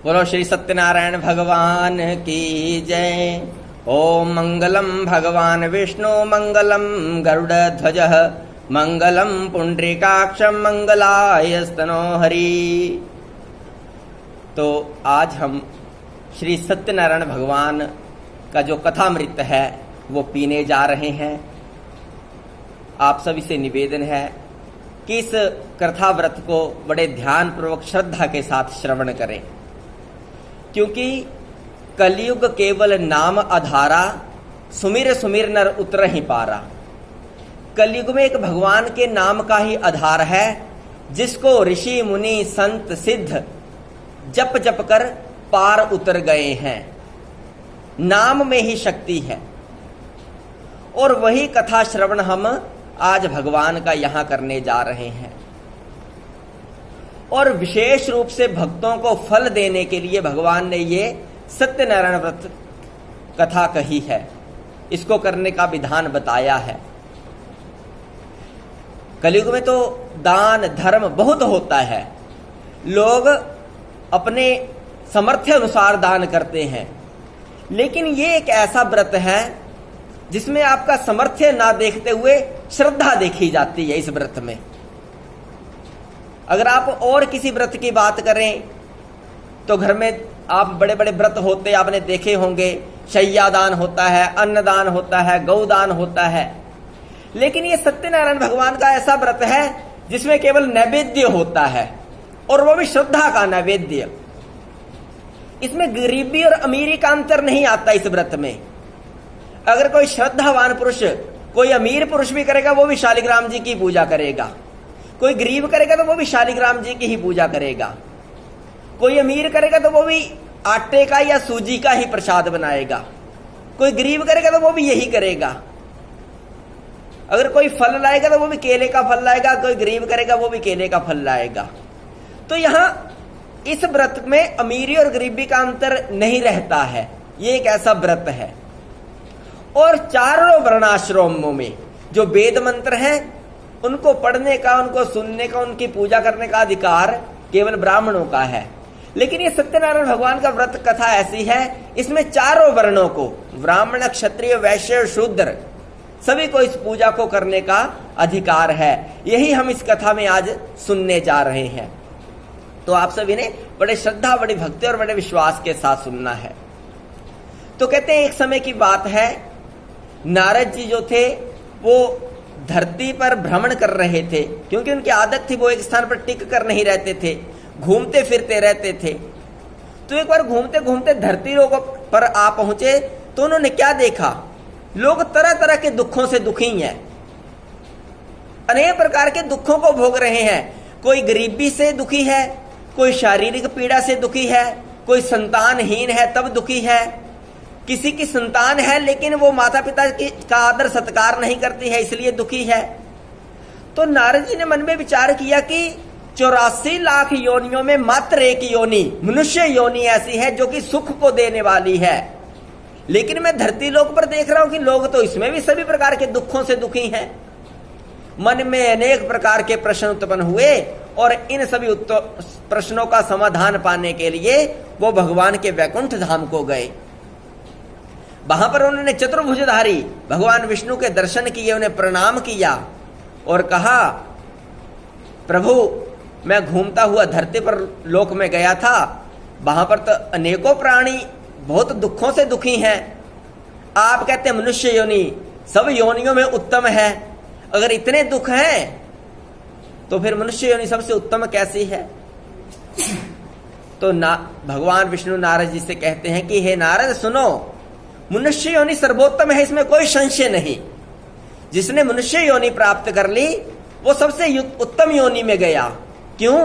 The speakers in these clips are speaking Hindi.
बोलो श्री सत्यनारायण भगवान की जय। ओम मंगलम भगवान विष्णु मंगलम गरुड़ ध्वज मंगलम पुंडरीकाक्षम मंगलाय स्तनो हरि। तो आज हम श्री सत्यनारायण भगवान का जो कथामृत है वो पीने जा रहे हैं। आप सभी से निवेदन है कि इस कथा व्रत को बड़े ध्यान पूर्वक श्रद्धा के साथ श्रवण करें, क्योंकि कलयुग केवल नाम आधारा, सुमिर सुमिर नर उतर ही पारा। कलयुग में एक भगवान के नाम का ही आधार है, जिसको ऋषि मुनि संत सिद्ध जप जप कर पार उतर गए हैं। नाम में ही शक्ति है और वही कथा श्रवण हम आज भगवान का यहां करने जा रहे हैं। और विशेष रूप से भक्तों को फल देने के लिए भगवान ने ये सत्यनारायण व्रत कथा कही है, इसको करने का विधान बताया है। कलयुग में तो दान धर्म बहुत होता है, लोग अपने सामर्थ्य अनुसार दान करते हैं, लेकिन ये एक ऐसा व्रत है जिसमें आपका सामर्थ्य ना देखते हुए श्रद्धा देखी जाती है। इस व्रत में अगर आप और किसी व्रत की बात करें तो घर में आप बड़े बड़े व्रत होते आपने देखे होंगे, शय्यादान होता है, अन्नदान होता है, गौदान होता है। लेकिन ये सत्यनारायण भगवान का ऐसा व्रत है जिसमें केवल नैवेद्य होता है, और वो भी श्रद्धा का नैवेद्य। इसमें गरीबी और अमीरी का अंतर नहीं आता। इस व्रत में अगर कोई श्रद्धावान पुरुष, कोई अमीर पुरुष भी करेगा वो भी शालिग्राम जी की पूजा करेगा, कोई गरीब करेगा तो वो भी शालिग्राम जी की ही पूजा करेगा, कोई अमीर करेगा तो वो भी आटे का या सूजी का ही प्रसाद बनाएगा, कोई गरीब करेगा तो वो भी यही करेगा। अगर कोई फल लाएगा तो वो भी केले का फल लाएगा, कोई गरीब करेगा वो भी केले का फल लाएगा। तो यहां इस व्रत में अमीरी और गरीबी का अंतर नहीं रहता है। ये एक ऐसा व्रत है। और चारों वर्णाश्रमों में जो वेद मंत्र हैं उनको पढ़ने का, उनको सुनने का, उनकी पूजा करने का अधिकार केवल ब्राह्मणों का है। लेकिन ये सत्यनारायण भगवान का व्रत कथा ऐसी है, इसमें चारों वर्णों को, ब्राह्मण क्षत्रिय वैश्य और शूद्र, सभी को इस पूजा को करने का अधिकार है। यही हम इस कथा में आज सुनने जा रहे हैं। तो आप सभी ने बड़े श्रद्धा, बड़ी भक्ति और बड़े विश्वास के साथ सुनना है। तो कहते हैं एक समय की बात है, नारद जी जो थे वो धरती पर भ्रमण कर रहे थे, क्योंकि उनकी आदत थी वो एक स्थान पर टिक कर नहीं रहते थे, घूमते फिरते रहते थे। तो एक बार घूमते घूमते धरती लोग पर आ पहुंचे तो उन्होंने क्या देखा, लोग तरह तरह के दुखों से दुखी हैं, अनेक प्रकार के दुखों को भोग रहे हैं। कोई गरीबी से दुखी है, कोई शारीरिक पीड़ा से दुखी है, कोई संतानहीन है तब दुखी है, किसी की संतान है लेकिन वो माता पिता का आदर सत्कार नहीं करती है इसलिए दुखी है। तो नारद जी ने मन में विचार किया कि 84 लाख योनियों में मात्र एक योनि, मनुष्य योनि ऐसी है जो कि सुख को देने वाली है। लेकिन मैं धरती लोक पर देख रहा हूं कि लोग तो इसमें भी सभी प्रकार के दुखों से दुखी हैं। मन में अनेक प्रकार के प्रश्न उत्पन्न हुए और इन सभी प्रश्नों का समाधान पाने के लिए वो भगवान के वैकुंठ धाम को गए। वहां पर उन्होंने चतुर्भुजधारी भगवान विष्णु के दर्शन किए, उन्हें प्रणाम किया और कहा, प्रभु मैं घूमता हुआ धरती पर लोक में गया था, वहां पर तो अनेकों प्राणी बहुत दुखों से दुखी हैं। आप कहते हैं मनुष्य योनि सब योनियों में उत्तम है, अगर इतने दुख हैं तो फिर मनुष्य योनि सबसे उत्तम कैसी है। तो भगवान विष्णु नारद जी से कहते हैं कि हे नारद सुनो, मनुष्य योनि सर्वोत्तम है, इसमें कोई संशय नहीं। जिसने मनुष्य योनि प्राप्त कर ली वो सबसे उत्तम योनि में गया। क्यों?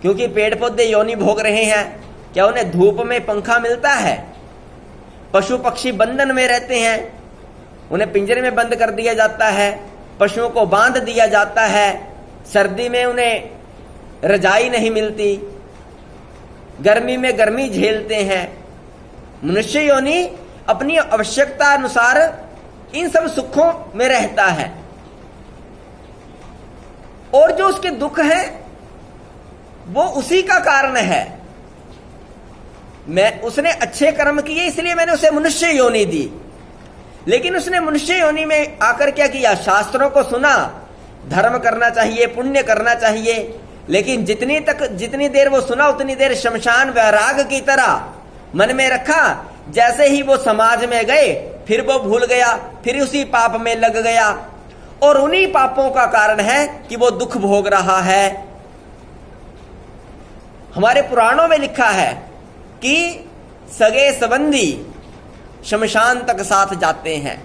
क्योंकि पेड़ पौधे योनि भोग रहे हैं, क्या उन्हें धूप में पंखा मिलता है? पशु पक्षी बंधन में रहते हैं, उन्हें पिंजरे में बंद कर दिया जाता है, पशुओं को बांध दिया जाता है, सर्दी में उन्हें रजाई नहीं मिलती, गर्मी में गर्मी झेलते हैं। मनुष्य योनि अपनी आवश्यकता अनुसार इन सब सुखों में रहता है, और जो उसके दुख हैं वो उसी का कारण है। उसने अच्छे कर्म किए इसलिए मैंने उसे मनुष्य योनि दी। लेकिन उसने मनुष्य योनि में आकर क्या किया, शास्त्रों को सुना, धर्म करना चाहिए, पुण्य करना चाहिए, लेकिन जितनी देर वो सुना उतनी देर शमशान वैराग की तरह मन में रखा। जैसे ही वो समाज में गए फिर वो भूल गया, फिर उसी पाप में लग गया, और उन्हीं पापों का कारण है कि वो दुख भोग रहा है। हमारे पुराणों में लिखा है कि सगे संबंधी शमशान तक साथ जाते हैं,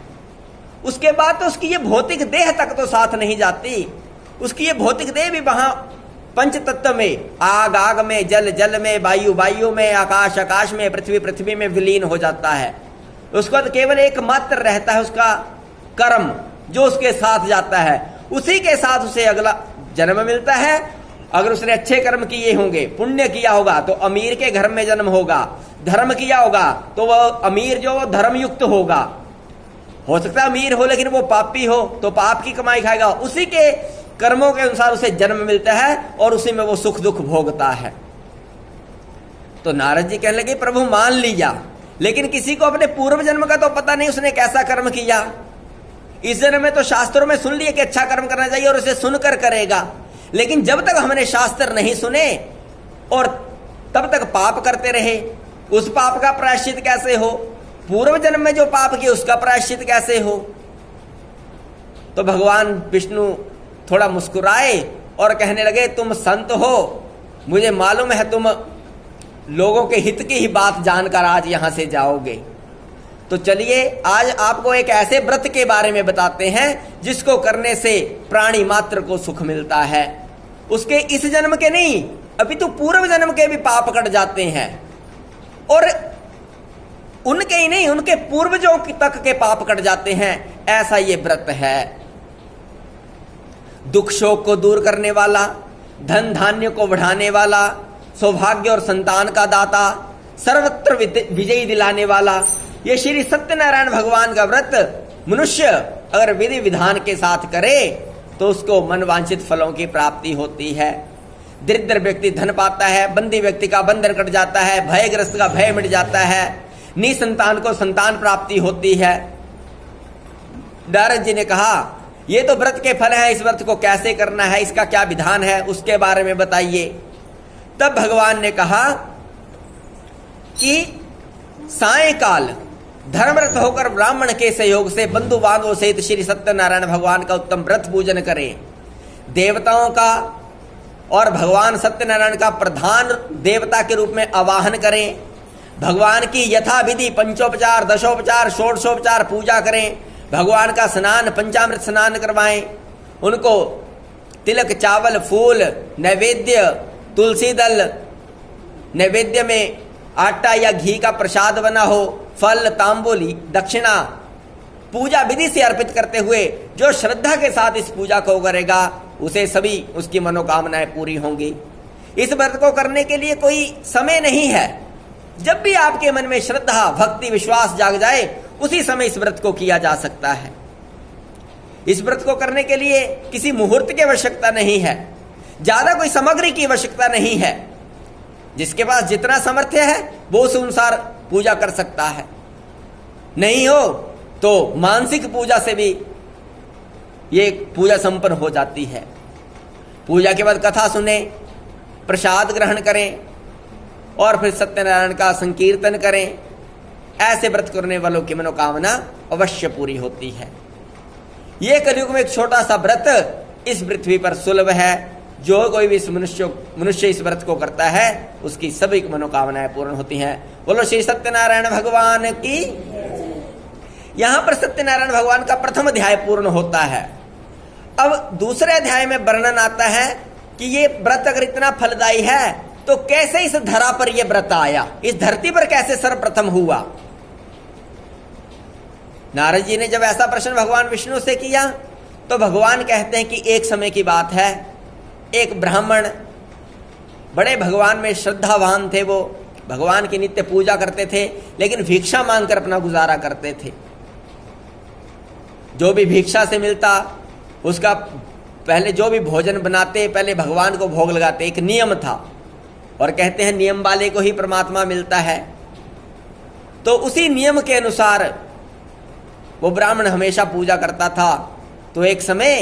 उसके बाद तो उसकी ये भौतिक देह तक तो साथ नहीं जाती, उसकी ये भौतिक देह भी वहां पंच तत्व में, आग आग में, जल जल में, वायु वायु में, आकाश आकाश में, पृथ्वी पृथ्वी में विलीन हो जाता है। उसका तो केवल एक मात्र रहता है उसका कर्म जो उसके साथ जाता है, उसी के साथ उसे अगला जन्म मिलता है। अगर उसने अच्छे कर्म किए होंगे, पुण्य किया होगा तो अमीर के घर में जन्म होगा, धर्म किया होगा तो वह अमीर जो धर्मयुक्त होगा। हो सकता है अमीर हो लेकिन वो पापी हो तो पाप की कमाई खाएगा, उसी के कर्मों के अनुसार उसे जन्म मिलता है और उसी में वो सुख दुख भोगता है। तो नारद जी कहने लगे प्रभु मान लिया, लेकिन किसी को अपने पूर्व जन्म का तो पता नहीं उसने कैसा कर्म किया। इस जन्म में तो शास्त्रों में सुन लिए कि अच्छा कर्म करना चाहिए और उसे सुनकर करेगा, लेकिन जब तक हमने शास्त्र नहीं सुने और तब तक पाप करते रहे, उस पाप का प्रायश्चित कैसे हो, पूर्व जन्म में जो पाप किया उसका प्रायश्चित कैसे हो। तो भगवान विष्णु थोड़ा मुस्कुराए और कहने लगे तुम संत हो, मुझे मालूम है तुम लोगों के हित की ही बात जानकर आज यहां से जाओगे। तो चलिए आज आपको एक ऐसे व्रत के बारे में बताते हैं जिसको करने से प्राणी मात्र को सुख मिलता है। उसके इस जन्म के नहीं, अभी तो पूर्व जन्म के भी पाप कट जाते हैं, और उनके ही नहीं उनके पूर्वजों तक के पाप कट जाते हैं। ऐसा ये व्रत है। दुख शोक को दूर करने वाला, धन धान्य को बढ़ाने वाला, सौभाग्य और संतान का दाता, सर्वत्र विजयी दिलाने वाला, ये श्री सत्यनारायण भगवान का व्रत मनुष्य अगर विधि विधान के साथ करे तो उसको मनवांछित फलों की प्राप्ति होती है। दरिद्र व्यक्ति धन पाता है, बंदी व्यक्ति का बंधन कट जाता है, भयग्रस्त का भय मिट जाता है, निसंतान को संतान प्राप्ति होती है। नारद जी ने कहा ये तो व्रत के फल है, इस व्रत को कैसे करना है, इसका क्या विधान है, उसके बारे में बताइए। तब भगवान ने कहा कि सायंकाल धर्मरत होकर ब्राह्मण के सहयोग से बंधु बांधवों सहित श्री सत्यनारायण भगवान का उत्तम व्रत पूजन करें। देवताओं का और भगवान सत्यनारायण का प्रधान देवता के रूप में आवाहन करें। भगवान की यथाविधि पंचोपचार, दशोपचार, षोडशोपचार पूजा करें। भगवान का स्नान, पंचामृत स्नान करवाएं। उनको तिलक, चावल, फूल, नैवेद्य, तुलसी दल, नैवेद्य में आटा या घी का प्रसाद बना हो, फल, तांबूली, दक्षिणा पूजा विधि से अर्पित करते हुए जो श्रद्धा के साथ इस पूजा को करेगा उसे सभी उसकी मनोकामनाएं पूरी होंगी। इस व्रत को करने के लिए कोई समय नहीं है। जब भी आपके मन में श्रद्धा, भक्ति, विश्वास जाग जाए उसी समय इस व्रत को किया जा सकता है। इस व्रत को करने के लिए किसी मुहूर्त की आवश्यकता नहीं है, ज्यादा कोई सामग्री की आवश्यकता नहीं है। जिसके पास जितना सामर्थ्य है वो उस अनुसार पूजा कर सकता है। नहीं हो तो मानसिक पूजा से भी ये पूजा संपन्न हो जाती है। पूजा के बाद कथा सुने, प्रसाद ग्रहण करें और फिर सत्यनारायण का संकीर्तन करें। ऐसे व्रत करने वालों की मनोकामना अवश्य पूरी होती है। ये कलयुग में एक छोटा सा व्रत इस पृथ्वी पर सुलभ है। जो कोई भी इस मनुष्य इस व्रत को करता है उसकी सभी मनोकामनाएं पूर्ण होती हैं। बोलो श्री सत्यनारायण भगवान की। यहां पर सत्यनारायण भगवान का प्रथम अध्याय पूर्ण होता है। अब दूसरे अध्याय में वर्णन आता है कि ये व्रत अगर इतना फलदायी है तो कैसे इस धरा पर यह व्रत आया, इस धरती पर कैसे सर्वप्रथम हुआ। नारद जी ने जब ऐसा प्रश्न भगवान विष्णु से किया तो भगवान कहते हैं कि एक समय की बात है, एक ब्राह्मण बड़े भगवान में श्रद्धावान थे। वो भगवान की नित्य पूजा करते थे लेकिन भिक्षा मांगकर अपना गुजारा करते थे। जो भी भिक्षा से मिलता उसका पहले जो भी भोजन बनाते पहले भगवान को भोग लगाते, एक नियम था। और कहते हैं नियम वाले को ही परमात्मा मिलता है। तो उसी नियम के अनुसार वो ब्राह्मण हमेशा पूजा करता था। तो एक समय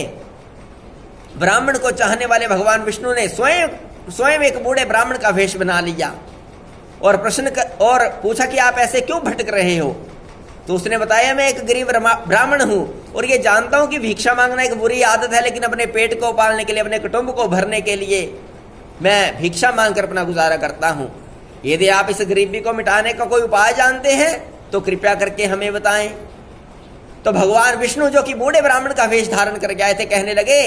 ब्राह्मण को चाहने वाले भगवान विष्णु ने स्वयं एक बूढ़े ब्राह्मण का वेश बना लिया और और पूछा कि आप ऐसे क्यों भटक रहे हो। तो उसने बताया मैं एक गरीब ब्राह्मण हूं और ये जानता हूं कि भिक्षा मांगना एक बुरी आदत है, लेकिन अपने पेट को पालने के लिए, अपने कुटुंब को भरने के लिए मैं भिक्षा मांगकर अपना गुजारा करता हूं। यदि आप इस गरीबी को मिटाने का कोई उपाय जानते हैं तो कृपया करके हमें बताएं। तो भगवान विष्णु जो कि बूढ़े ब्राह्मण का वेश धारण कर गए थे, कहने लगे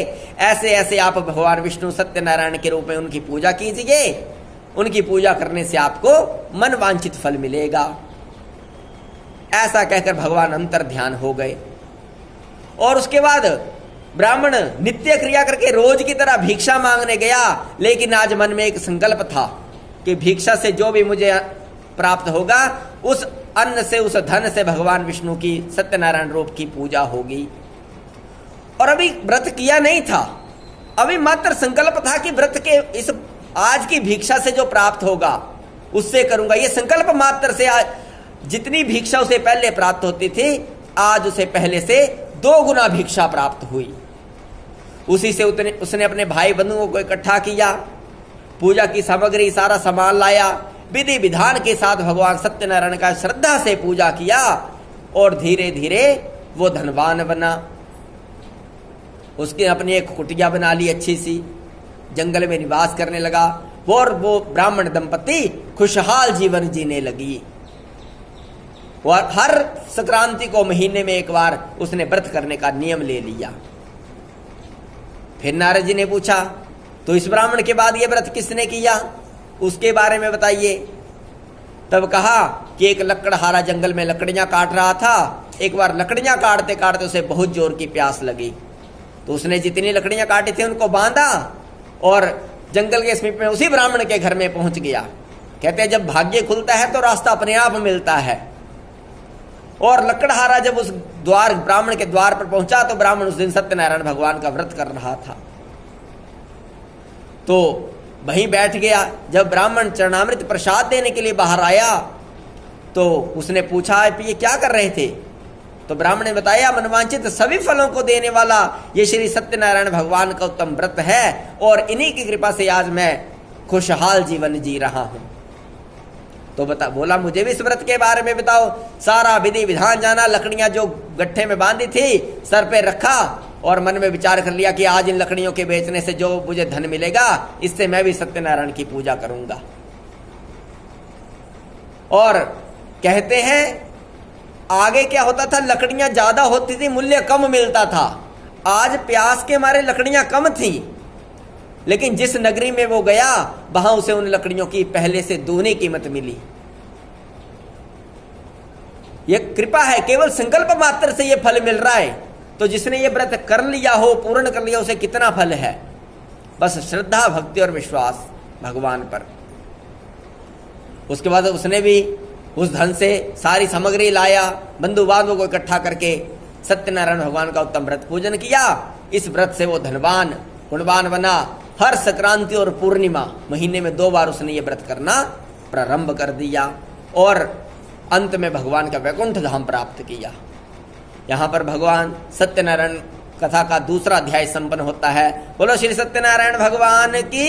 ऐसे ऐसे आप भगवान विष्णु सत्यनारायण के रूप में उनकी पूजा कीजिए, उनकी पूजा करने से आपको मन वांछित फल मिलेगा। ऐसा कहकर भगवान अंतर ध्यान हो गए और उसके बाद ब्राह्मण नित्य क्रिया करके रोज की तरह भिक्षा मांगने गया। लेकिन आज मन में एक संकल्प था कि भिक्षा से जो भी मुझे प्राप्त होगा उस अन्न से, उस धन से भगवान विष्णु की सत्यनारायण रूप की पूजा होगी। और अभी व्रत किया नहीं था, अभी मात्र संकल्प था कि व्रत के इस आज की भिक्षा से जो प्राप्त होगा उससे करूंगा। ये संकल्प मात्र से जितनी भिक्षा उसे पहले प्राप्त होती थी, आज उसे पहले से 2 गुना भिक्षा प्राप्त हुई। उसी से उसने अपने भाई बंधुओं को इकट्ठा किया, पूजा की सामग्री सारा सामान लाया, विधि विधान के साथ भगवान सत्यनारायण का श्रद्धा से पूजा किया और धीरे धीरे वो धनवान बना। उसने अपनी एक कुटिया बना ली अच्छी सी, जंगल में निवास करने लगा और वो ब्राह्मण दंपति खुशहाल जीवन जीने लगी। और हर संक्रांति को महीने में एक बार उसने व्रत करने का नियम ले लिया। फिर नारद जी ने पूछा तो इस ब्राह्मण के बाद ये व्रत किसने किया, उसके बारे में बताइए। तब कहा कि एक लकड़हारा जंगल में लकड़ियां काट रहा था। एक बार लकड़ियां काटते काटते उसे बहुत जोर की प्यास लगी, तो उसने जितनी लकड़ियां काटी थी उनको बांधा और जंगल के समीप में उसी ब्राह्मण के घर में पहुंच गया। कहते हैं जब भाग्य खुलता है तो रास्ता अपने आप मिलता है। और लकड़हारा जब उस ब्राह्मण के द्वार पर पहुंचा तो ब्राह्मण उस दिन सत्यनारायण भगवान का व्रत कर रहा था। तो वहीं बैठ गया। जब ब्राह्मण चरणामृत प्रसाद देने के लिए बाहर आया तो उसने पूछा ये क्या कर रहे थे। तो ब्राह्मण ने बताया मनवांछित सभी फलों को देने वाला ये श्री सत्यनारायण भगवान का उत्तम व्रत है और इन्हीं की कृपा से आज मैं खुशहाल जीवन जी रहा हूं। तो बोला मुझे भी इस व्रत के बारे में बताओ। सारा विधि विधान जाना, लकड़ियां जो गट्ठे में बांधी थी सर पे रखा और मन में विचार कर लिया कि आज इन लकड़ियों के बेचने से जो मुझे धन मिलेगा इससे मैं भी सत्यनारायण की पूजा करूंगा। और कहते हैं आगे क्या होता था, लकड़ियां ज्यादा होती थी, मूल्य कम मिलता था। आज प्यास के मारे लकड़ियां कम थी, लेकिन जिस नगरी में वो गया वहां उसे उन लकड़ियों की पहले से दूनी कीमत मिली। यह कृपा है, केवल संकल्प मात्र से यह फल मिल रहा है। तो जिसने ये व्रत कर लिया हो, पूर्ण कर लिया, उसे कितना फल है। बस श्रद्धा, भक्ति और विश्वास भगवान पर। उसके बाद उसने भी उस धन से सारी सामग्री लाया, बंधु बांधवों को इकट्ठा करके सत्यनारायण भगवान का उत्तम व्रत पूजन किया। इस व्रत से वो धनवान गुणवान बना। हर संक्रांति और पूर्णिमा महीने में 2 बार उसने ये व्रत करना प्रारंभ कर दिया और अंत में भगवान का वैकुंठ धाम प्राप्त किया। यहाँ पर भगवान सत्यनारायण कथा का दूसरा अध्याय संपन्न होता है। बोलो श्री सत्यनारायण भगवान की।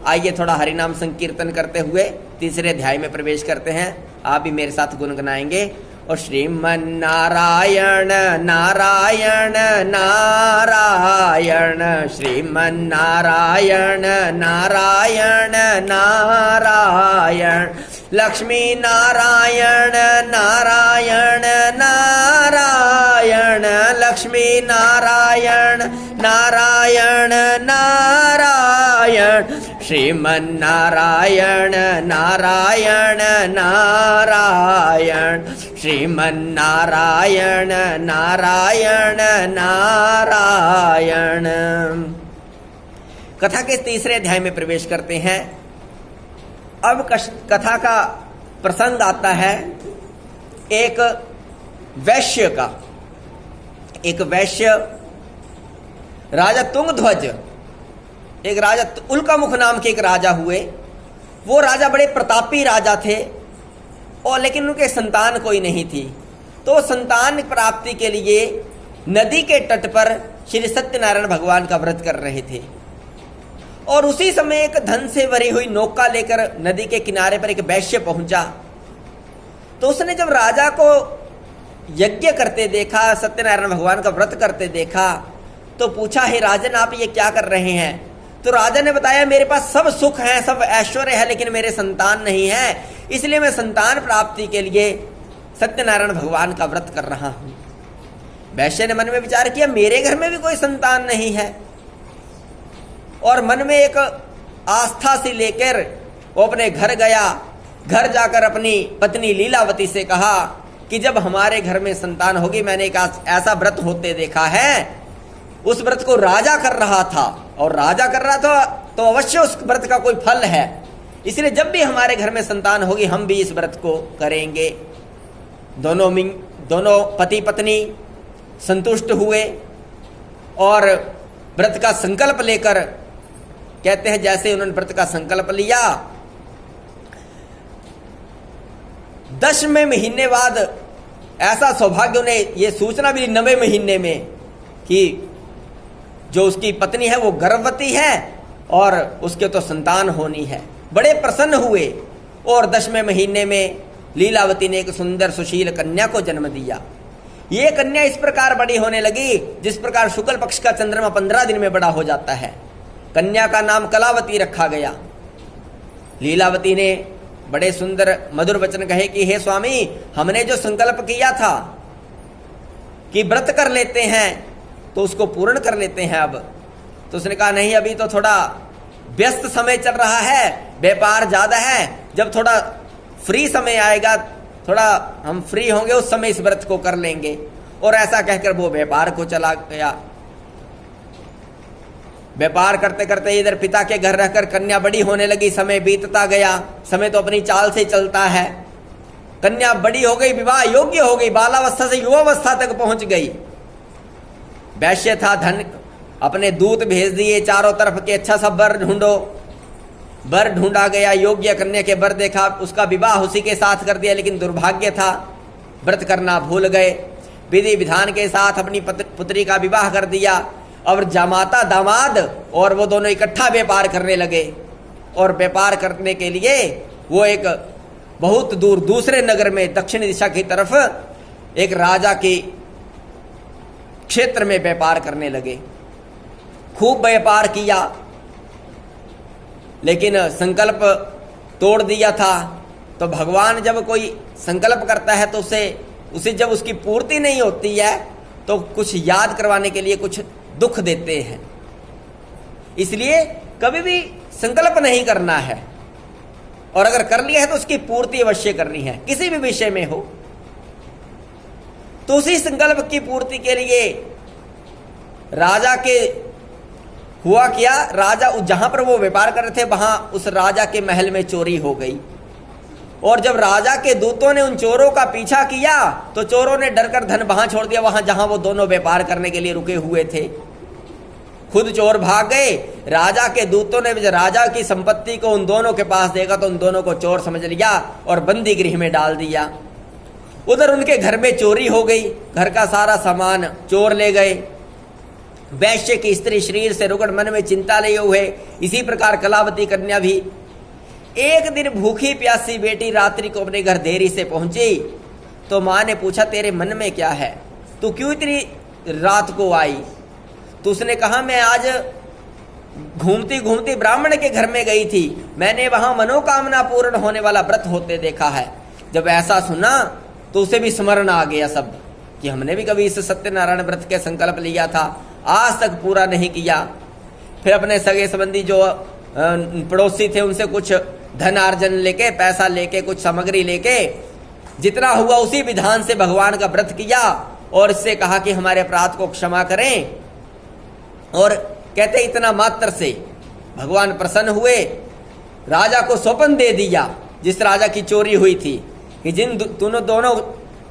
आइए थोड़ा हरिनाम संकीर्तन करते हुए तीसरे अध्याय में प्रवेश करते हैं। आप भी मेरे साथ गुनगुनाएंगे। और श्रीमन नारायण नारायण नारायण, श्रीमन नारायण नारायण नारायण, लक्ष्मी नारायण नारायण नारायण, लक्ष्मी नारायण नारायण नारायण, श्रीमन नारायण नारायण नारायण, श्रीमन नारायण नारायण नारायण। कथा के तीसरे अध्याय में प्रवेश करते हैं। अब कथा का प्रसंग आता है एक वैश्य का। एक वैश्य राजा तुंगध्वज, एक राजा उल्कामुख नाम के एक राजा हुए। वो राजा बड़े प्रतापी राजा थे और लेकिन उनके संतान कोई नहीं थी। तो संतान प्राप्ति के लिए नदी के तट पर श्री सत्यनारायण भगवान का व्रत कर रहे थे। और उसी समय एक धन से भरी हुई नौका लेकर नदी के किनारे पर एक वैश्य पहुंचा। तो उसने जब राजा को यज्ञ करते देखा, सत्यनारायण भगवान का व्रत करते देखा, तो पूछा, हे राजन, आप ये क्या कर रहे हैं? तो राजा ने बताया, मेरे पास सब सुख है, सब ऐश्वर्य है, लेकिन मेरे संतान नहीं है, इसलिए मैं संतान प्राप्ति के लिए सत्यनारायण भगवान का व्रत कर रहा हूं। वैश्य ने मन में विचार किया, मेरे घर में भी कोई संतान नहीं है, और मन में एक आस्था सी लेकर वो अपने घर गया। घर जाकर अपनी पत्नी लीलावती से कहा कि जब हमारे घर में संतान होगी, मैंने एक ऐसा व्रत होते देखा है, उस व्रत को राजा कर रहा था, और राजा कर रहा था तो अवश्य उस व्रत का कोई फल है, इसलिए जब भी हमारे घर में संतान होगी हम भी इस व्रत को करेंगे। दोनों पति पत्नी संतुष्ट हुए और व्रत का संकल्प लेकर, कहते हैं जैसे उन्होंने व्रत का संकल्प लिया, 10वें महीने बाद ऐसा सौभाग्य, उन्हें ये सूचना मिली 9वें महीने में कि जो उसकी पत्नी है वो गर्भवती है और उसके तो संतान होनी है। बड़े प्रसन्न हुए और 10वें महीने में लीलावती ने एक सुंदर सुशील कन्या को जन्म दिया। ये कन्या इस प्रकार बड़ी होने लगी जिस प्रकार शुक्ल पक्ष का चंद्रमा 15 दिन में बड़ा हो जाता है। कन्या का नाम कलावती रखा गया। लीलावती ने बड़े सुंदर मधुर वचन कहे कि हे स्वामी, हमने जो संकल्प किया था कि व्रत कर लेते हैं तो उसको पूर्ण कर लेते हैं अब। तो उसने कहा, नहीं, अभी तो थोड़ा व्यस्त समय चल रहा है, व्यापार ज्यादा है, जब थोड़ा फ्री समय आएगा, थोड़ा हम फ्री होंगे, उस समय इस व्रत को कर लेंगे। और ऐसा कहकर वो व्यापार को चला गया। व्यापार करते करते इधर पिता के घर रहकर कन्या बड़ी होने लगी, समय बीतता गया। समय तो अपनी चाल से चलता है। कन्या बड़ी हो गई, विवाह योग्य हो गई, बालावस्था से युवावस्था तक पहुंच गई। वैश्य था, धन अपने दूत भेज दिए चारों तरफ के, अच्छा सा वर ढूंढो। वर ढूंढा गया, योग्य कन्या के वर देखा, उसका विवाह उसी के साथ कर दिया। लेकिन दुर्भाग्य था, व्रत करना भूल गए। विधि विधान के साथ अपनी पुत्री का विवाह कर दिया। और जमाता दामाद और वो दोनों इकट्ठा व्यापार करने लगे। और व्यापार करने के लिए वो एक बहुत दूर दूसरे नगर में दक्षिण दिशा की तरफ एक राजा के क्षेत्र में व्यापार करने लगे। खूब व्यापार किया, लेकिन संकल्प तोड़ दिया था। तो भगवान जब कोई संकल्प करता है तो उसे जब उसकी पूर्ति नहीं होती है तो कुछ याद करवाने के लिए कुछ दुख देते हैं। इसलिए कभी भी संकल्प नहीं करना है, और अगर कर लिया है तो उसकी पूर्ति अवश्य करनी है, किसी भी विषय में हो। तो उसी संकल्प की पूर्ति के लिए राजा के हुआ क्या, राजा जहां पर वो व्यापार कर रहे थे वहां उस राजा के महल में चोरी हो गई। और जब राजा के दूतों ने उन चोरों का पीछा किया तो चोरों ने डरकर धन वहां छोड़ दिया, वहां जहां वो दोनों व्यापार करने के लिए रुके हुए थे। खुद चोर भाग गए। राजा के दूतों ने जब राजा की संपत्ति को उन दोनों के पास देखा तो उन दोनों को चोर समझ लिया और बंदी गृह में डाल दिया। उधर उनके घर में चोरी हो गई, घर का सारा सामान चोर ले गए। वैश्य की स्त्री शरीर से रुगड़ मन में चिंता लिए हुए, इसी प्रकार कलावती कन्या भी। एक दिन भूखी प्यासी बेटी रात्रि को अपने घर देरी से पहुंची तो माँ ने पूछा, तेरे मन में क्या है, तू क्यों इतनी रात को आई? तो उसने कहा, मैं आज घूमती घूमती ब्राह्मण के घर में गई थी, मैंने वहां मनोकामना पूर्ण होने वाला व्रत होते देखा है। जब ऐसा सुना तो उसे भी स्मरण आ गया सब कि हमने भी कभी इस सत्यनारायण व्रत के संकल्प लिया था, आज तक पूरा नहीं किया। फिर अपने सगे संबंधी जो पड़ोसी थे उनसे कुछ धन अर्जन लेके, पैसा लेके, कुछ सामग्री लेके, जितना हुआ उसी विधान से भगवान का व्रत किया और इससे कहा कि हमारे अपराध को क्षमा करें। और कहते इतना मात्र से भगवान प्रसन्न हुए, राजा को सौंपन दे दिया जिस राजा की चोरी हुई थी कि जिन दोनों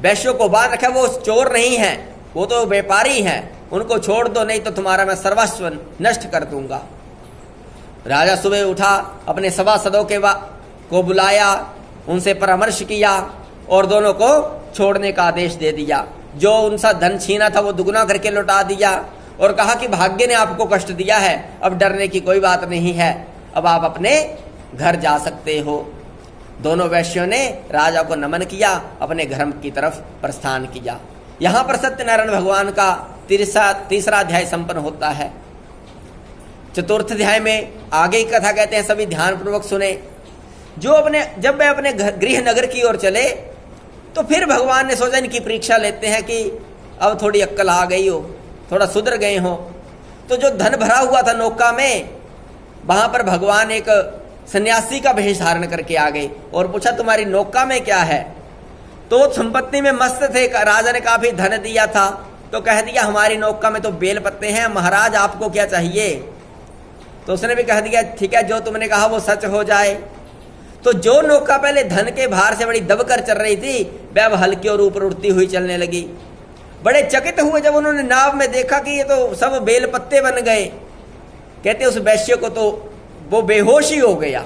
वैश्यों को बांध रखा वो चोर नहीं है, वो तो व्यापारी हैं, उनको छोड़ दो, नहीं तो तुम्हारा मैं सर्वस्व नष्ट कर दूंगा। राजा सुबह उठा, अपने सभासदों के को बुलाया, उनसे परामर्श किया और दोनों को छोड़ने का आदेश दे दिया। जो उनसा धन छीना था वो दुगना करके लौटा दिया और कहा कि भाग्य ने आपको कष्ट दिया है, अब डरने की कोई बात नहीं है, अब आप अपने घर जा सकते हो। दोनों वैश्यों ने राजा को नमन किया, अपने घर की तरफ प्रस्थान किया। यहां पर सत्यनारायण भगवान का तीसरा अध्याय संपन्न होता है। चतुर्थ अध्याय में आगे की कथा कहते हैं, सभी ध्यानपूर्वक सुने। जब वे अपने गृह नगर की ओर चले तो फिर भगवान ने सोचा इनकी परीक्षा लेते हैं कि अब थोड़ी अक्कल आ गई हो, थोड़ा सुधर गए हो। तो जो धन भरा हुआ था नौका में, वहां पर भगवान एक सन्यासी का वेश धारण करके आ गए और पूछा तुम्हारी नौका में क्या है। तो संपत्ति में मस्त थे, राजा ने काफी धन दिया था, तो कह दिया हमारी नौका में तो बेल पत्ते हैं, महाराज आपको क्या चाहिए। तो उसने भी कह दिया ठीक है, जो तुमने कहा वो सच हो जाए। तो जो नौका पहले धन के भार से बड़ी दबकर चल रही थी, वह हल्की और ऊपर उड़ती हुई चलने लगी। बड़े चकित हुए जब उन्होंने नाव में देखा कि ये तो सब बेल पत्ते बन गए। कहते उस वैश्य को तो वो बेहोश ही हो गया।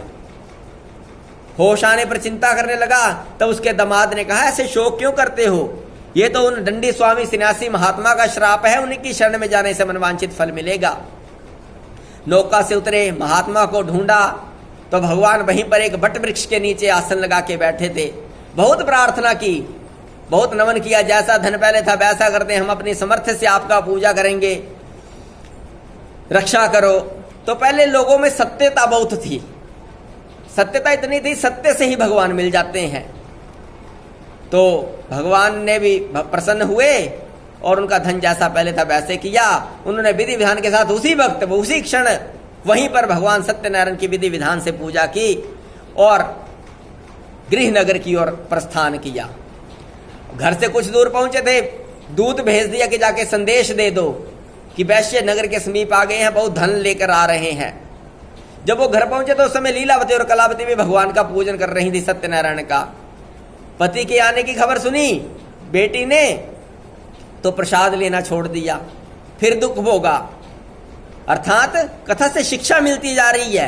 होश आने पर चिंता करने लगा, तब उसके दामाद ने कहा ऐसे शोक क्यों करते हो, ये तो उन दंडी स्वामी सन्यासी महात्मा का श्राप है, उनकी शरण में जाने से मनवांछित फल मिलेगा। नौका से उतरे, महात्मा को ढूंढा तो भगवान वहीं पर एक बट वृक्ष के नीचे आसन लगा के बैठे थे। बहुत प्रार्थना की, बहुत नमन किया, जैसा धन पहले था वैसा करते, हम अपनी समर्थ से आपका पूजा करेंगे, रक्षा करो। तो पहले लोगों में सत्यता बहुत थी, सत्यता इतनी थी, सत्य से ही भगवान मिल जाते हैं। तो भगवान ने भी प्रसन्न हुए और उनका धन जैसा पहले था वैसे किया। उन्होंने विधि विधान के साथ उसी वक्त उसी क्षण वहीं पर भगवान सत्यनारायण की विधि विधान से पूजा की और गृह नगर की ओर प्रस्थान किया। घर से कुछ दूर पहुंचे थे, दूत भेज दिया कि जाके संदेश दे दो कि वैश्य नगर के समीप आ गए हैं, बहुत धन लेकर आ रहे हैं। जब वो घर पहुंचे तो उस समय लीलावती और कलावती भी भगवान का पूजन कर रही थी, सत्यनारायण का। पति के आने की खबर सुनी बेटी ने तो प्रसाद लेना छोड़ दिया, फिर दुख भोगा। अर्थात कथा से शिक्षा मिलती जा रही है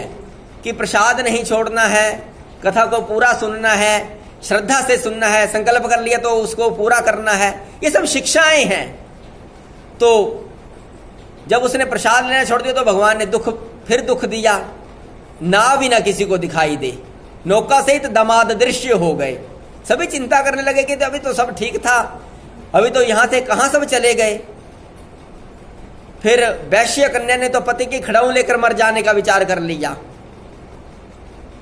कि प्रसाद नहीं छोड़ना है, कथा को पूरा सुनना है, श्रद्धा से सुनना है, संकल्प कर लिया तो उसको पूरा करना है, ये सब शिक्षाएं हैं। तो जब उसने प्रसाद लेना छोड़ दिया तो भगवान ने फिर दुख दिया, नाव भी ना किसी को दिखाई दे, नौका सहित दामाद दृश्य हो गए। सभी चिंता करने लगे कि अभी तो सब ठीक था, अभी तो यहां से कहां सब चले गए। फिर वैश्य कन्या ने तो पति की खड़ाऊ लेकर मर जाने का विचार कर लिया।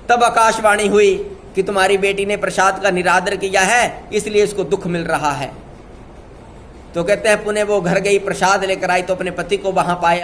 तब आकाशवाणी हुई कि तुम्हारी बेटी ने प्रसाद का निरादर किया है, इसलिए इसको दुख मिल रहा है। तो कहते हैं पुनः वो घर गई, प्रसाद लेकर आई तो अपने पति को वहां पाया।